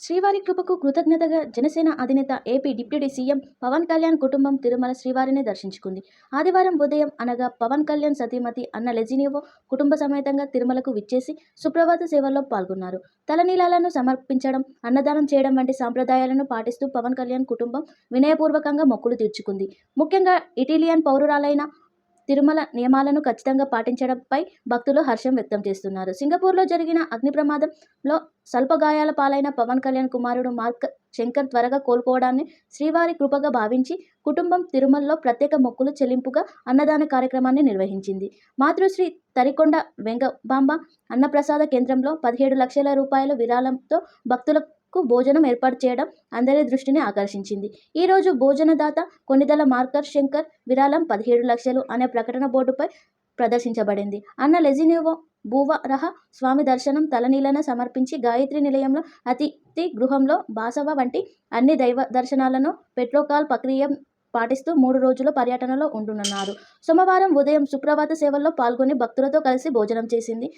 శ్రీవారి కృపకు కృతజ్ఞతగా జనసేన అధినేత AP deputy CM Pawan Kalyan కుటుంబం తిరుమల శ్రీవారిని దర్శించుకుంది. ఆదివారం ఉదయం అనగా పవన్ కళ్యాణ్ సతీమతి అన్న లెజినివో కుటుంబ సమేతంగా తిరుమలకు విచ్చేసి సుప్రభాత సేవల్లో పాల్గొన్నారు. తలనీలాలను సమర్పించడం, అన్నదానం చేయడం వంటి సాంప్రదాయాలను పాటిస్తూ పవన్ కళ్యాణ్ కుటుంబం వినయపూర్వకంగా మొక్కులు తీర్చుకుంది. ముఖ్యంగా ఇటాలియన్ పౌరురాలైన తిరుమల నియమాలను ఖచ్చితంగా పాటించడంపై భక్తులు హర్షం వ్యక్తం చేస్తున్నారు. సింగపూర్లో జరిగిన అగ్ని ప్రమాదంలో స్వల్ప గాయాల పాలైన పవన్ కళ్యాణ్ కుమారుడు మార్క్ శంకర్ త్వరగా కోలుకోవడాన్ని శ్రీవారి కృపగా భావించి కుటుంబం తిరుమలలో ప్రత్యేక మొక్కులు చెల్లింపుగా అన్నదాన కార్యక్రమాన్ని నిర్వహించింది. మాతృశ్రీ తరికొండ వెంగబాంబ అన్నప్రసాద కేంద్రంలో 17 లక్షల రూపాయల విరాళంతో భక్తులకు భోజనం ఏర్పాటు చేయడం అందరి దృష్టిని ఆకర్షించింది. ఈ రోజు భోజనదాత కొణిదెల మార్కర్ శంకర్ విరాళం 17 లక్షలు అనే ప్రకటన బోర్డుపై ప్రదర్శించబడింది. అన్న లెజినివో భూవరహ స్వామి దర్శనం, తలనీలాలను సమర్పించి గాయత్రి నిలయంలో, అతిథి గృహంలో, బాసవ వంటి అన్ని దైవ దర్శనాలను ప్రోటోకాల్ ప్రక్రియ పాటిస్తూ 3 రోజుల పర్యటనలో ఉండనున్నారు. సోమవారం ఉదయం సుప్రభాత సేవల్లో పాల్గొని భక్తులతో కలిసి భోజనం చేసింది.